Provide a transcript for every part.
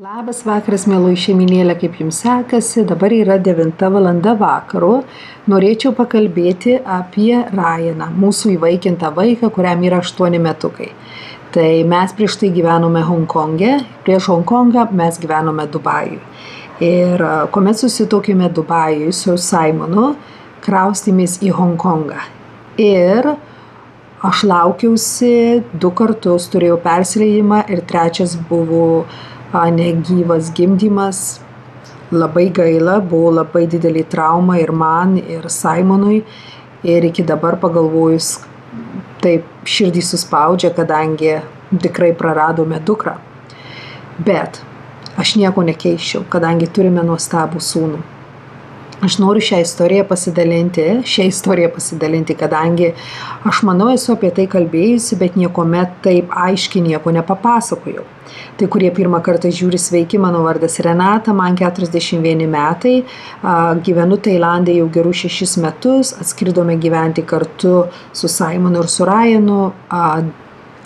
Labas vakaras, mėloj šeiminėlė, kaip jums sekasi? Dabar yra 9 valanda vakaro. Norėčiau pakalbėti apie Ryaną, mūsų įvaikintą vaiką, kuriam yra 8 metukai. Tai mes prieš tai gyvenome Honkonge, prieš Honkongą mes gyvenome Dubajui. Ir kuomet susitokėme Dubajui su Simonu, kraustėmės į Honkongą. Ir aš laukiausi 2 kartus, turėjau persileidimą ir 3 buvo negyvas gimdymas. Labai gaila, buvo labai didelė trauma ir man, ir Simonui. Ir iki dabar pagalvojus, taip širdį suspaudžia, kadangi tikrai praradome dukrą. Bet aš nieko nekeiščiau, kadangi turime nuostabų sūnų. Aš noriu šią istoriją pasidalinti, kadangi aš manau esu apie tai kalbėjusi, bet niekuomet taip aiškiai nieko nepapasakojau. Tai kurie pirmą kartą žiūri, sveiki, mano vardas Renata, man 41 metai, gyvenu Tailande jau gerus 6 metus, atskridome gyventi kartu su Simonu ir su Ryanu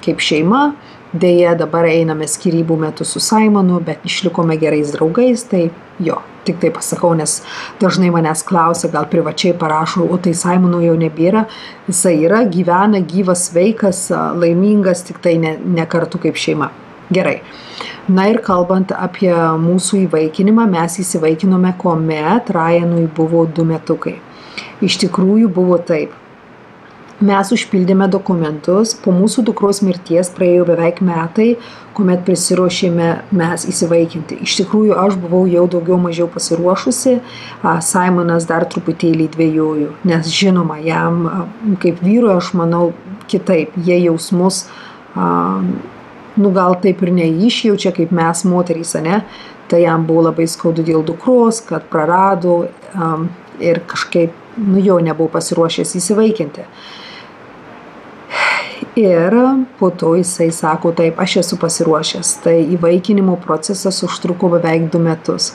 kaip šeima. Deja, dabar einame skyrybų metu su Simonu, bet išlikome gerais draugais, tai jo, tik tai pasakau, nes dažnai manęs klausia, gal privačiai parašo, o tai Simono jau nebėra, jisai yra, gyvena, gyvas, sveikas, laimingas, tik tai ne kartu kaip šeima. Gerai. Na ir kalbant apie mūsų įvaikinimą, mes įsivaikinome, kuomet Ryanui buvo 2 metukai. Iš tikrųjų buvo taip. Mes užpildėme dokumentus, po mūsų dukros mirties praėjo beveik metai, kuomet prisiruošėme mes įsivaikinti. Iš tikrųjų, aš buvau jau daugiau mažiau pasiruošusi, Simonas dar truputėlį dvejojo, nes žinoma, jam kaip vyrui, aš manau, kitaip, jie jausmus, gal taip ir neišjaučia, kaip mes moterys, ne? Tai jam buvo labai skaudu dėl dukros, kad prarado ir kažkaip, jau nebuvau pasiruošęs įsivaikinti. Ir po to jisai sako, taip, aš esu pasiruošęs. Tai įvaikinimo procesas užtruko beveik 2 metus.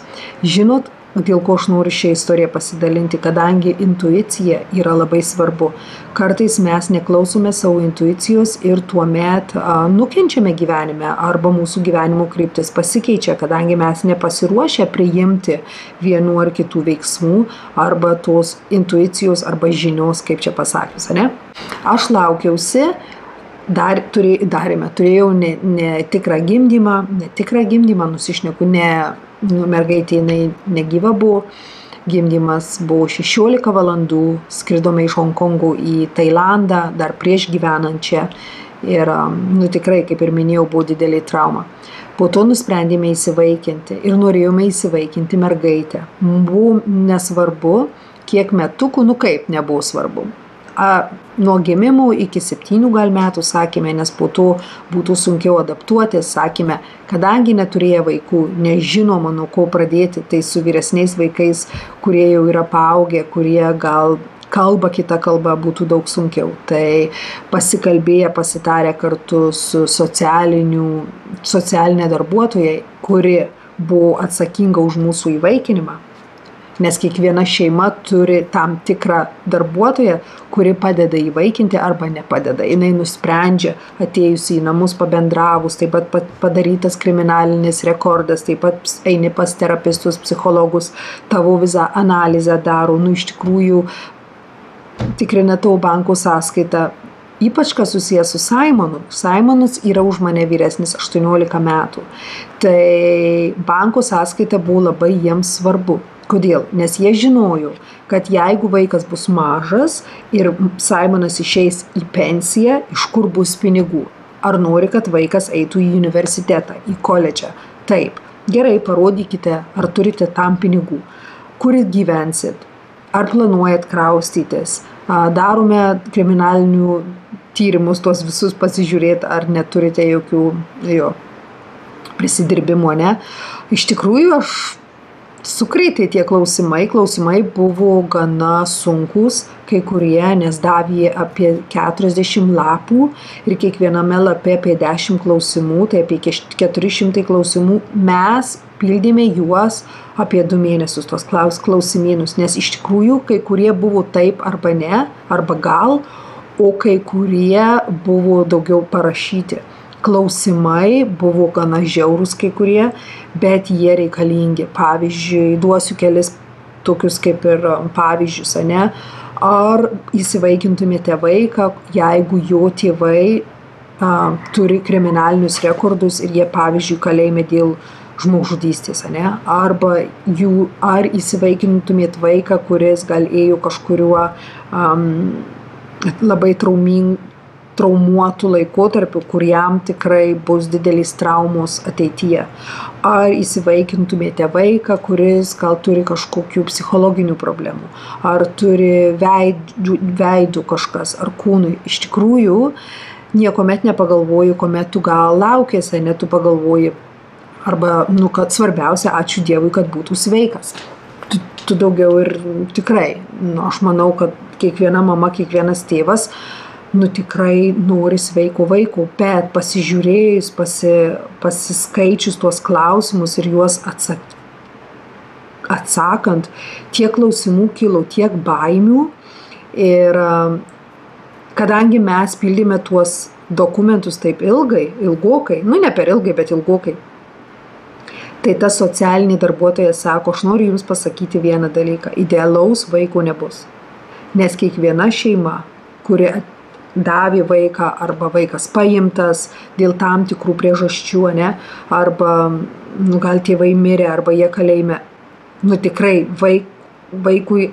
Žinot, dėl ko aš noriu šią istoriją pasidalinti, kadangi intuicija yra labai svarbu. Kartais mes neklausome savo intuicijos ir tuomet nukenčiame gyvenime arba mūsų gyvenimo kryptis pasikeičia, kadangi mes nepasiruošę priimti vienų ar kitų veiksmų arba tos intuicijos arba žinios, kaip čia pasakius, ne? Aš laukiausi, turėjau netikrą gimdymą, nusišneku, mergaitė jinai negyva buvo, gimdymas buvo 16 valandų, skridome iš Honkongo į Tailandą, dar prieš gyvenant čia ir tikrai, kaip ir minėjau, buvo didelė trauma. Po to nusprendėme įsivaikinti ir norėjome įsivaikinti mergaitę. Buvo nesvarbu, kiek metukų, kaip nebuvo svarbu. Nuo gimimo iki 7 gal metų, sakėme, nes po to būtų sunkiau adaptuotis, sakėme, kadangi neturėjo vaikų, nežinoma nuo ko pradėti, tai su vyresniais vaikais, kurie jau yra paaugę, kurie gal kalba kitą kalbą, būtų daug sunkiau. Tai pasikalbėję, pasitarę kartu su socialinė darbuotoja, kuri buvo atsakinga už mūsų įvaikinimą. Nes kiekviena šeima turi tam tikrą darbuotoją, kuri padeda įvaikinti arba nepadeda. Jinai nusprendžia, atėjusi į namus, pabendravus, taip pat padarytas kriminalinis rekordas, taip pat eini pas terapistus, psichologus, tavo visą analizę daro, iš tikrųjų tikrina tavo banko sąskaitą. Ypač kas susijęs su Simonu. Simonas yra už mane vyresnis 18 metų. Tai banko sąskaita buvo labai jiems svarbu. Kodėl? Nes jie žinojo, kad jeigu vaikas bus mažas ir Simonas išeis į pensiją, iš kur bus pinigų? Ar nori, kad vaikas eitų į universitetą, į koledžą? Taip. Gerai, parodykite, ar turite tam pinigų. Kur gyvensit? Ar planuojat kraustytis? Darome kriminalinių tyrimus, tuos visus pasižiūrėti, ar neturite jokių prisidirbimo, ne? Iš tikrųjų, aš sukrėtė tie klausimai buvo gana sunkus, kai kurie, nes davė apie 40 lapų ir kiekviename lape apie 10 klausimų, tai apie 400 klausimų. Mes pildėme juos apie 2 mėnesius, tos klausimynus, nes iš tikrųjų kai kurie buvo taip arba ne, arba gal, o kai kurie buvo daugiau parašyti. klausimai buvo gana žiaurūs kai kurie, bet jie reikalingi. Pavyzdžiui, duosiu kelis tokius kaip ir pavyzdžius, ane? Ar įsivaikintumėte vaiką, jeigu jo tėvai turi kriminalinius rekordus ir jie, pavyzdžiui, kalėjime dėl žmogžudystės, ane? Ar įsivaikintumėt vaiką, kuris gal ėjo kažkuriuo labai traumuotų laikotarpių, kur jam tikrai bus didelis traumos ateityje. Ar įsivaikintumėte vaiką, kuris gal turi kažkokių psichologinių problemų, ar turi veidų kažkas, ar kūnui. Iš tikrųjų, niekuomet nepagalvoji, kuomet tu gal laukiesi, ne tu pagalvoji, arba, kad svarbiausia, ačiū Dievui, kad būtų sveikas. Tu daugiau ir tikrai, aš manau, kad kiekviena mama, kiekvienas tėvas, tikrai nori sveiko vaiko, bet pasižiūrėjus, pasiskaičius tuos klausimus ir juos atsakant, tiek klausimų kilo, tiek baimių. Ir kadangi mes pildėme tuos dokumentus taip ilgokai, ne per ilgai, bet ilgokai, tai tas socialinė darbuotoja sako, aš noriu jums pasakyti vieną dalyką, idealaus vaiko nebus. Nes kiekviena šeima, kuri davė vaiką arba vaikas paimtas dėl tam tikrų priežasčių, ne, arba gal tėvai mirė, arba jie kalėjime, tikrai vaikui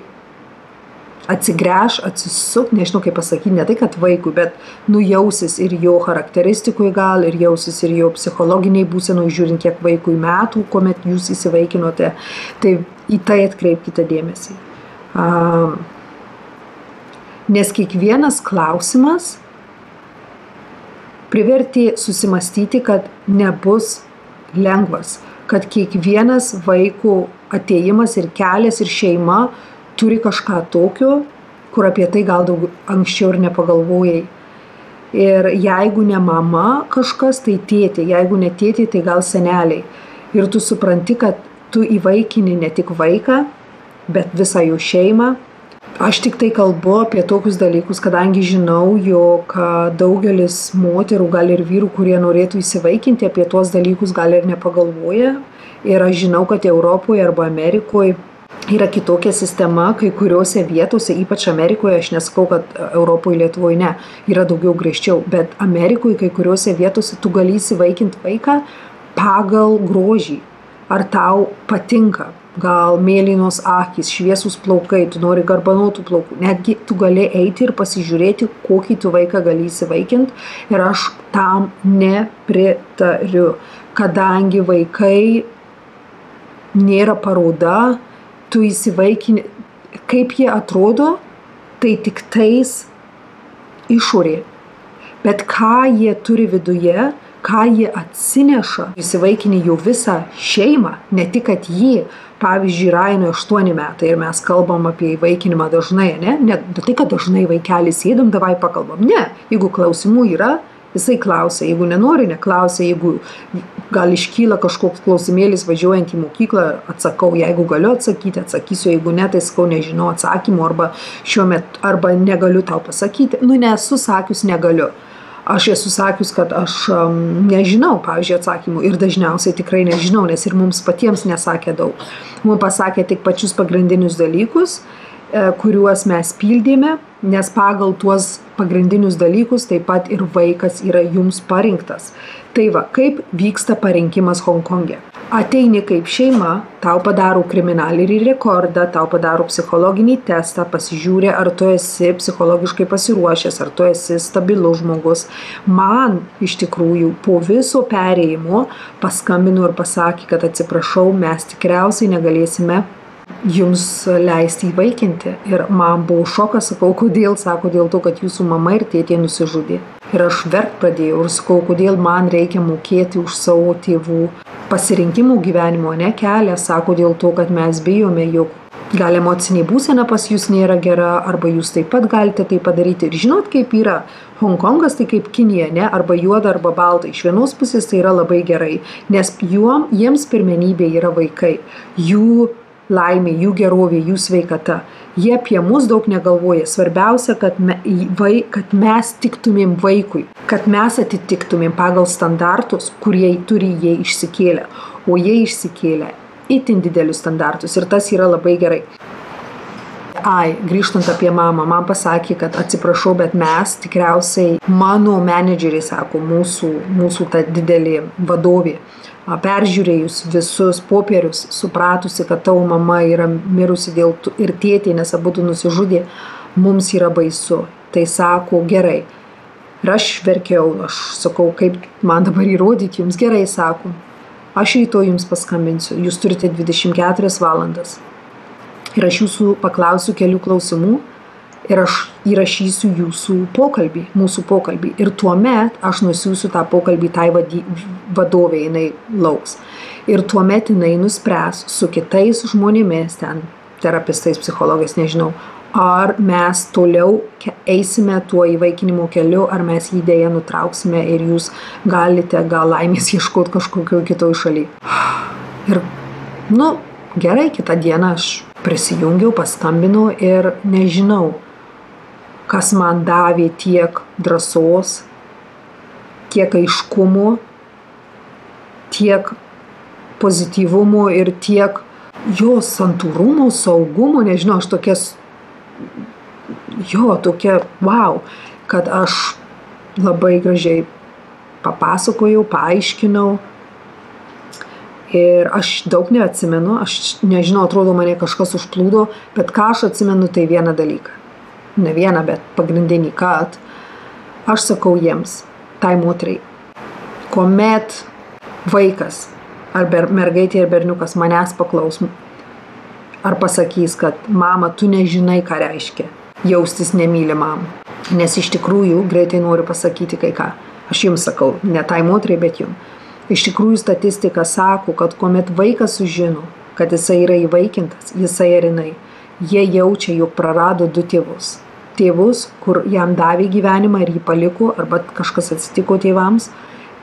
atsisuk, nežinau kaip pasakyti, ne tai, kad vaikui, bet jausis ir jo charakteristikui gal, ir jausis ir jo psichologiniai būsenui, žiūrint kiek vaikui metų, kuomet jūs įsivaikinote, tai į tai atkreipkite dėmesį. Nes kiekvienas klausimas privertė susimastyti, kad nebus lengvas, kad kiekvienas vaiko atėjimas ir kelias ir šeima turi kažką tokio, kur apie tai gal daug anksčiau ir nepagalvojai. Ir jeigu ne mama kažkas, tai tėtė, jeigu ne tėtė, tai gal seneliai. Ir tu supranti, kad tu įvaikini ne tik vaiką, bet visą jų šeimą. Aš tik tai kalbu apie tokius dalykus, kadangi žinau, jog daugelis moterų, gal ir vyrų, kurie norėtų įsivaikinti, apie tuos dalykus gal ir nepagalvoja. Ir aš žinau, kad Europoje arba Amerikoje yra kitokia sistema, kai kuriuose vietose, ypač Amerikoje, aš nesakau, kad Europoje, Lietuvoje ne, yra daugiau griežčiau, bet Amerikoje, kai kuriuose vietose tu gali įsivaikinti vaiką pagal grožį. Ar tau patinka, gal mėlynos akys, šviesus plaukai, tu nori garbanotų plaukų, netgi tu gali eiti ir pasižiūrėti, kokį tu vaiką gali įsivaikinti, ir aš tam nepritariu, kadangi vaikai nėra paroda, tu įsivaikini, kaip jie atrodo, tai tik tais išorė. Bet ką jie turi viduje, ką jie atsineša, įsivaikini jau visą šeimą, ne tik, kad jį, pavyzdžiui, Rainui 8 metai ir mes kalbam apie įvaikinimą dažnai, ne tai, kad dažnai vaikelis sėdam, davai pakalbam, ne, jeigu klausimų yra, jisai klausia, jeigu nenori, neklausia, jeigu gal iškyla kažkoks klausimėlis važiuojant į mokyklą, atsakau, jeigu galiu atsakyti, atsakysiu, jeigu ne, tai sakau, nežinau atsakymų, arba negaliu tau pasakyti, nesu sakius negaliu. Aš esu sakius, kad aš nežinau, pavyzdžiui, atsakymų ir dažniausiai tikrai nežinau, nes ir mums patiems nesakė daug. Mums pasakė tik pačius pagrindinius dalykus, kuriuos mes pildėme, nes pagal tuos pagrindinius dalykus taip pat ir vaikas yra jums parinktas. Tai va, kaip vyksta parinkimas Honkonge. Ateini kaip šeima, tau padaro kriminalinį rekordą, tau padaro psichologinį testą, pasižiūrė, ar tu esi psichologiškai pasiruošęs, ar tu esi stabilus žmogus. Man iš tikrųjų po viso perėjimo paskambino ir pasakė, kad atsiprašau, mes tikriausiai negalėsime jums leisti įvaikinti. Ir man buvo šokas, sakau, kodėl, sako, dėl to, kad jūsų mama ir tėtė nusižudė. Ir aš verkt pradėjau ir sakau, kodėl man reikia mokėti už savo tėvų pasirinkimų gyvenimo, ne kelią, sako, dėl to, kad mes bijome, jog gal emocinė būsena pas jūs nėra gera, arba jūs taip pat galite tai padaryti. Ir žinot, kaip yra, Honkongas tai kaip Kinija, ne, arba juoda, arba balta. Iš vienos pusės tai yra labai gerai, nes jiems pirmenybė yra vaikai. Jų laimė, jų gerovė, jų sveikata. Jie apie mus daug negalvoja. Svarbiausia, kad mes tiktumėm vaikui, kad mes atitiktumėm pagal standartus, kurie turi jie išsikėlę. O jie išsikėlė itin didelius standartus ir tas yra labai gerai. Grįžtant apie mamą, man pasakė, kad atsiprašau, bet mes tikriausiai, mano menedžeriai sako, mūsų ta didelė vadovė, peržiūrėjus visus popierius, supratusi, kad tavo mama yra mirusi ir tėtė, nes abudu nusižudė, mums yra baisu. Tai sako, gerai. Ir aš verkiau, aš sakau, kaip man dabar įrodyti jums, gerai, sako. Aš rytoj jums paskambinsiu, jūs turite 24 valandas. Ir aš jūsų paklausiu kelių klausimų ir aš įrašysiu jūsų pokalbį, mūsų pokalbį. Ir tuomet aš nusiųsiu tą pokalbį tai vadovė, jinai lauks. Ir tuomet jinai nuspręs su kitais žmonėmis, ten terapistais, psichologais, nežinau, ar mes toliau eisime tuo įvaikinimo keliu, ar mes jį dėja nutrauksime ir jūs galite gal laimės ieškoti kažkokio kitoj šaly. Ir, gerai, kitą dieną aš prisijungiau, paskambinau ir nežinau, kas man davė tiek drąsos, tiek aiškumo, tiek pozityvumo ir tiek jo santūrumo, saugumo, nežinau, aš tokia, kad aš labai gražiai papasakojau, paaiškinau. Ir aš daug neatsimenu, aš nežinau, atrodo mane kažkas užplūdo, bet ką aš atsimenu, tai vieną dalyką. Ne vieną, bet pagrindinį, kad aš sakau jiems, tai moteriai, kuomet vaikas, ar mergaitė ir berniukas manęs paklaus, ar pasakys, kad mama, tu nežinai, ką reiškia jaustis nemylimam. Nes iš tikrųjų greitai noriu pasakyti kai ką. Aš jums sakau, ne tai moteriai, bet jums. Iš tikrųjų statistika sako, kad kuomet vaikas sužino, kad jisai yra įvaikintas, jisai ir jinai, jie jaučia, jog prarado 2 tėvus. Tėvus, kur jam davė gyvenimą ir jį paliko, arba kažkas atsitiko tėvams,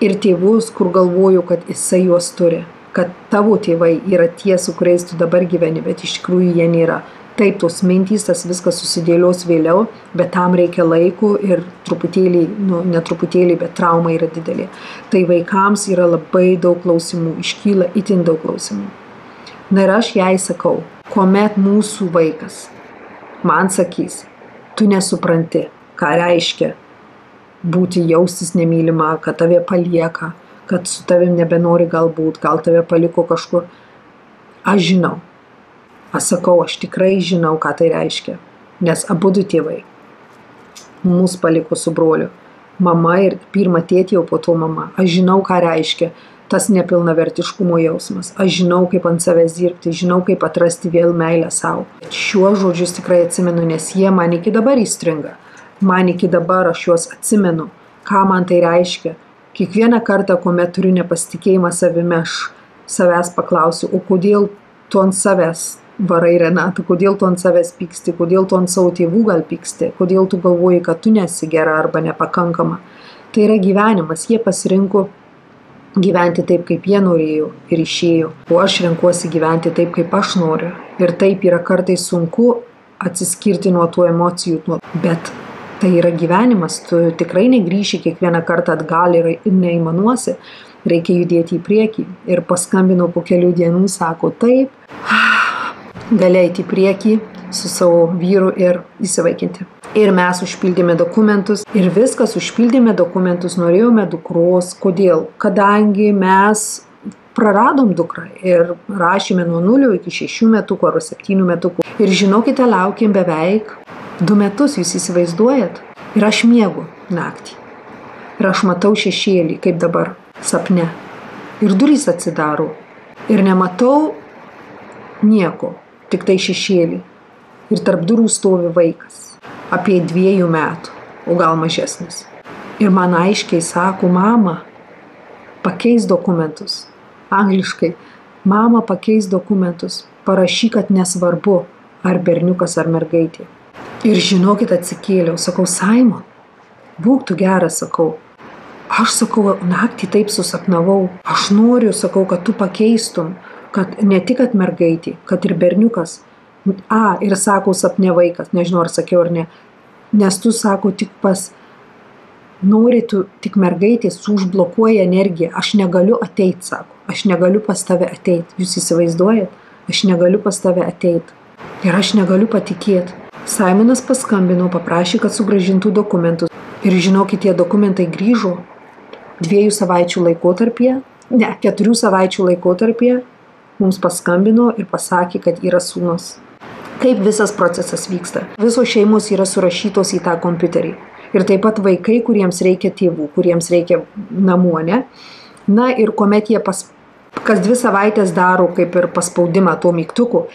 ir tėvus, kur galvoju, kad jisai juos turi, kad tavo tėvai yra tie, su kuriais tu dabar gyveni, bet iš tikrųjų jie nėra. Taip, tos mintys, tas viskas susidėlios vėliau, bet tam reikia laiko ir truputėlį, ne truputėlį, bet trauma yra didelė. Tai vaikams yra labai daug klausimų, iškyla itin daug klausimų. Na ir aš jai sakau, kuomet mūsų vaikas man sakys, tu nesupranti, ką reiškia būti jaustis nemylima, kad tave palieka, kad su tavim nebenori galbūt, gal tave paliko kažkur. Aš žinau. Aš sakau, aš tikrai žinau, ką tai reiškia, nes abudu tėvai mus paliko su broliu. Mama ir pirmą tėtį, o po to mama. Aš žinau, ką reiškia tas nepilnavertiškumo jausmas. Aš žinau, kaip ant savęs dirbti, žinau, kaip atrasti vėl meilę savo. Šiuos žodžius tikrai atsimenu, nes jie man iki dabar įstringa. Man iki dabar aš juos atsimenu, ką man tai reiškia. Kiekvieną kartą, kuomet turiu nepasitikėjimą savimi, aš savęs paklausiu, o kodėl tu ant savęs varai, Renata, kodėl tu ant savęs pyksti, kodėl tu ant savo tėvų gal pyksti, kodėl tu galvoji, kad tu nesi gera arba nepakankama. Tai yra gyvenimas, jie pasirinko gyventi taip, kaip jie norėjo ir išėjo, o aš renkuosi gyventi taip, kaip aš noriu. Ir taip yra kartais sunku atsiskirti nuo tų emocijų, bet tai yra gyvenimas, tu tikrai negrįši kiekvieną kartą atgal ir neįmanuosi, reikia judėti į priekį. Ir paskambinau po kelių dienų, sako, taip, gali eiti į priekį su savo vyru ir įsivaikinti. Ir mes užpildėme dokumentus ir viskas, užpildėme dokumentus, norėjome dukros. Kodėl? Kadangi mes praradom dukrą ir rašėme nuo 0 iki 6 metukų ar 7 metukų. Ir žinokite, laukėm beveik 2 metus, jūs įsivaizduojat? Ir aš miegu naktį. Ir aš matau šešėlį, kaip dabar, sapne. Ir durys atsidaro. Ir nematau nieko. Tik tai šešėlį. Ir tarp durų stovi vaikas, apie 2 metų, o gal mažesnis. Ir man aiškiai sako, mama, pakeis dokumentus. Angliškai, mama, pakeis dokumentus. Parašyk, kad nesvarbu, ar berniukas ar mergaitė. Ir žinokit, atsikėliau, sakau, Simon, būk tu geras, sakau. Aš sakau, naktį taip susapnavau. Aš noriu, sakau, kad tu pakeistum, kad ne tik kad mergaitė, kad ir berniukas. Ir sako sapne vaikas, nežinau ar sakiau ar ne, nes tu sako tik nori tu tik mergaitės, užblokuoja energiją, aš negaliu ateit, sako, aš negaliu pas tave ateit, jūs įsivaizduojat, aš negaliu pas tave ateit ir aš negaliu patikėti. Simonas paskambino, paprašė, kad sugrąžintų dokumentus ir žinokit, tie dokumentai grįžo 2 savaičių laikotarpyje, 4 savaičių laikotarpyje mums paskambino ir pasakė, kad yra sūnus. Kaip visas procesas vyksta? Visos šeimos yra surašytos į tą kompiuterį. Ir taip pat vaikai, kuriems reikia tėvų, kuriems reikia namų, ne? Na ir kuomet jie kas 2 savaitės daro kaip ir paspaudimą to mygtuku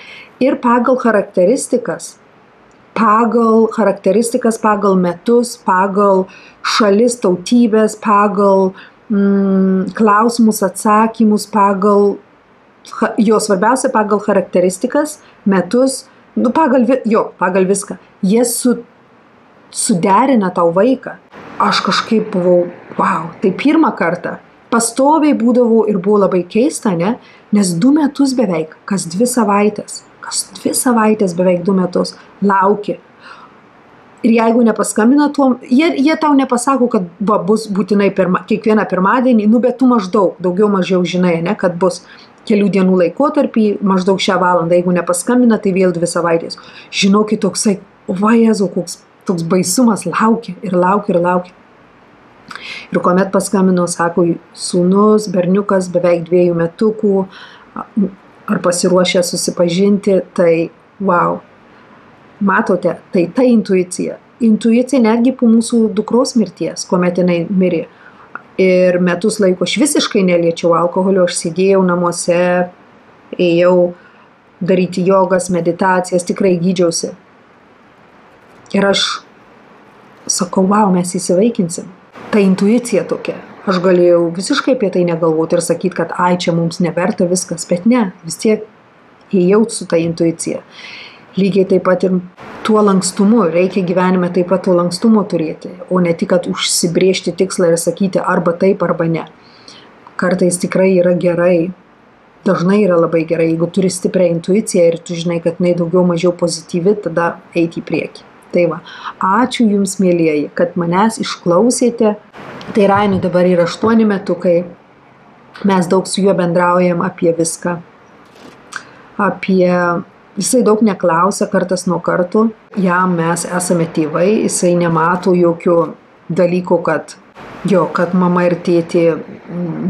ir pagal charakteristikas, pagal metus, pagal šalis, tautybės, pagal klausimus, atsakymus, svarbiausia pagal charakteristikas, metus, pagal viską. Jie suderina tau vaiką. Aš kažkaip buvau, tai pirmą kartą. Pastoviai būdavau ir buvo labai keista, ne? Nes 2 metus beveik, kas 2 savaitės beveik 2 metus lauki. Ir jeigu nepaskambina tuom, jie tau nepasako, kad bus būtinai kiekvieną pirmadienį, bet tu maždaug, daugiau mažiau žinai, ne, kad bus kelių dienų laikotarpį, maždaug šią valandą, jeigu nepaskambina, tai vėl 2 savaitės. Žinokit, toksai, Jėzau, toks baisumas, laukia. Ir kuomet paskambino, sako, sūnus, berniukas, beveik 2 metukų, ar pasiruošę susipažinti, tai matote, tai ta intuicija. Intuicija netgi po mūsų dukros mirties, kuomet jinai mirė. Ir metus laiko aš visiškai neliečiau alkoholio, aš sėdėjau namuose, ėjau daryti jogas, meditacijas, tikrai gydžiausi. Ir aš sakau, mes įsivaikinsim. Ta intuicija tokia. Aš galėjau visiškai apie tai negalvoti ir sakyti, kad čia mums neverta viskas, bet ne, vis tiek ėjau su ta intuicija. Lygiai taip pat ir tuo lankstumu, reikia gyvenime taip pat tuo lankstumo turėti, o ne tik, kad užsibrėžti tikslą ir sakyti arba taip, arba ne. Kartais tikrai yra gerai, dažnai yra labai gerai, jeigu turi stiprią intuiciją ir tu žinai, kad jinai daugiau mažiau pozityvi, tada eiti į priekį. Tai ačiū Jums, mielieji, kad manęs išklausėte. Tai Rainui dabar yra 8 metukai, mes daug su juo bendraujam apie viską, Jisai daug neklausia kartas nuo karto, jam mes esame tėvai, jisai nemato jokių dalykų, kad mama ir tėtė,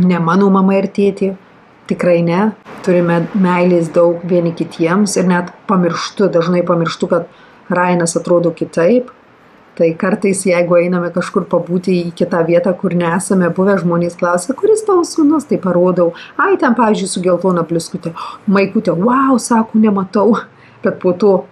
ne mano mama ir tėtė, tikrai ne. Turime meilės daug vieni kitiems ir net dažnai pamirštu, kad Rainas atrodo kitaip. Tai kartais, jeigu einame kažkur pabūti į kitą vietą, kur nesame buvę, žmonės klausia, kuris tavo sūnus, tai parodau. Ten, pavyzdžiui, su geltona bliuskutė. Maikutė, sako, nematau. Bet po to,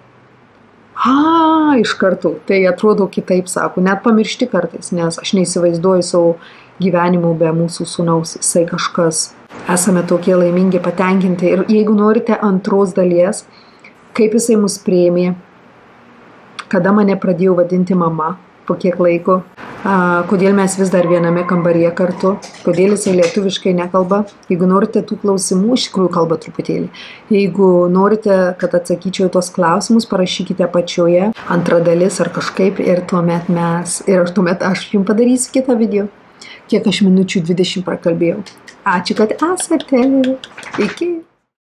iš karto, tai atrodo kitaip, sako. Net pamiršti kartais, nes aš neįsivaizduoju savo gyvenimų be mūsų sūnaus. Jisai kažkas. Esame tokie laimingi, patenkinti. Ir jeigu norite antros dalies, kaip jisai mus priėmė, kada mane pradėjo vadinti mama, po kiek laiko, kodėl mes vis dar viename kambaryje kartu, kodėl jisai lietuviškai nekalba. Jeigu norite tų klausimų, iš tikrųjų kalba truputėlį. Jeigu norite, kad atsakyčiau tos klausimus, parašykite apačioje, antra dalis ar kažkaip ir tuomet aš jums padarysiu kitą video. Kiek aš minučių 20 prakalbėjau. Ačiū, kad esate. Iki.